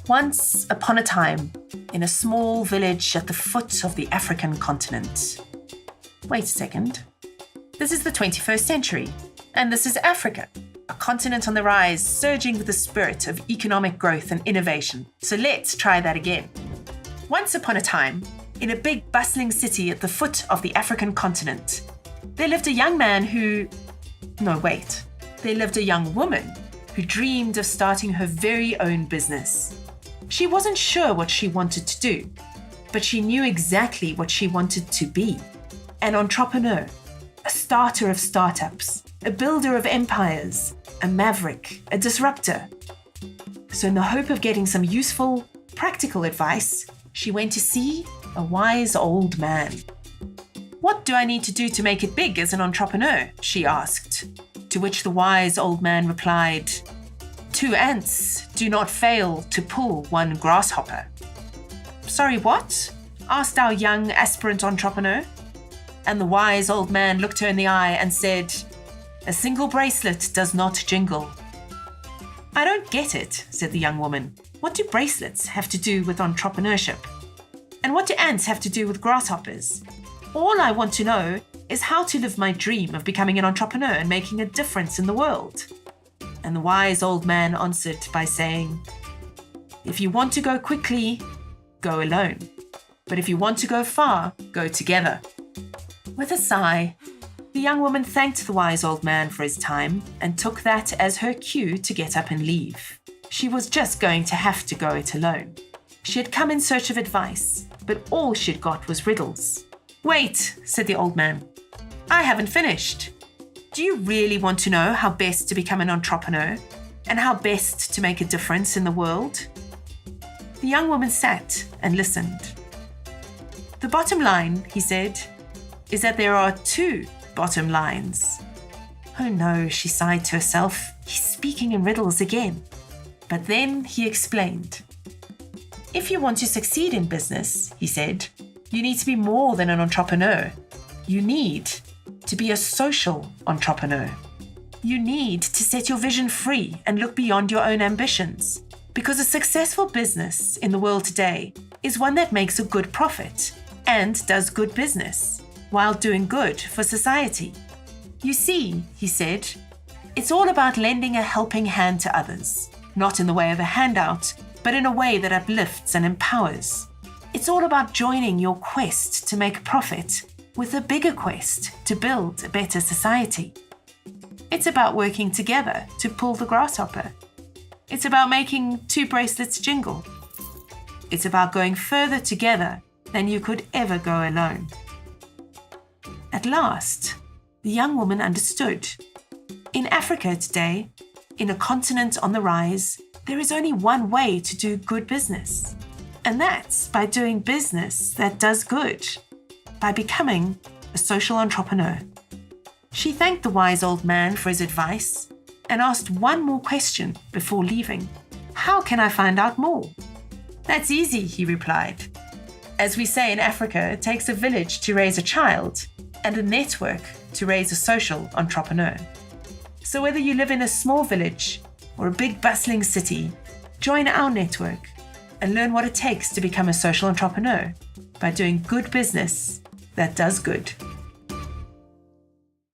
Once upon a time, in a small village at the foot of the African continent. Wait a second. This is the 21st century, and this is Africa, a continent on the rise, surging with the spirit of economic growth and innovation. So let's try that again. Once upon a time, in a big bustling city at the foot of the African continent, there lived a young man who... No, wait. There lived a young woman who dreamed of starting her very own business. She wasn't sure what she wanted to do, but she knew exactly what she wanted to be. An entrepreneur, a starter of startups, a builder of empires, a maverick, a disruptor. So in the hope of getting some useful, practical advice, she went to see a wise old man. "What do I need to do to make it big as an entrepreneur?" she asked, to which the wise old man replied, "2 ants do not fail to pull 1 grasshopper." "Sorry, what?" asked our young aspirant entrepreneur. And the wise old man looked her in the eye and said, "A single bracelet does not jingle." "I don't get it," said the young woman. "What do bracelets have to do with entrepreneurship? And what do ants have to do with grasshoppers? All I want to know is how to live my dream of becoming an entrepreneur and making a difference in the world." And the wise old man answered by saying, "If you want to go quickly, go alone. But if you want to go far, go together." With a sigh, the young woman thanked the wise old man for his time and took that as her cue to get up and leave. She was just going to have to go it alone. She had come in search of advice, but all she'd got was riddles. "Wait," said the old man. "I haven't finished. Do you really want to know how best to become an entrepreneur and how best to make a difference in the world?" The young woman sat and listened. "The bottom line," he said, "is that there are 2 bottom lines." "Oh no," she sighed to herself. "He's speaking in riddles again." But then he explained. "If you want to succeed in business," he said, "you need to be more than an entrepreneur. You need to be a social entrepreneur. You need to set your vision free and look beyond your own ambitions. Because a successful business in the world today is one that makes a good profit and does good business while doing good for society. You see," he said, "it's all about lending a helping hand to others, not in the way of a handout, but in a way that uplifts and empowers. It's all about joining your quest to make profit with a bigger quest to build a better society. It's about working together to pull the grasshopper. It's about making 2 bracelets jingle. It's about going further together than you could ever go alone." At last, the young woman understood. In Africa today, in a continent on the rise, there is only one way to do good business. And that's by doing business that does good, by becoming a social entrepreneur. She thanked the wise old man for his advice and asked one more question before leaving. "How can I find out more?" "That's easy," he replied. "As we say in Africa, it takes a village to raise a child and a network to raise a social entrepreneur. So whether you live in a small village or a big bustling city, join our network and learn what it takes to become a social entrepreneur by doing good business that does good."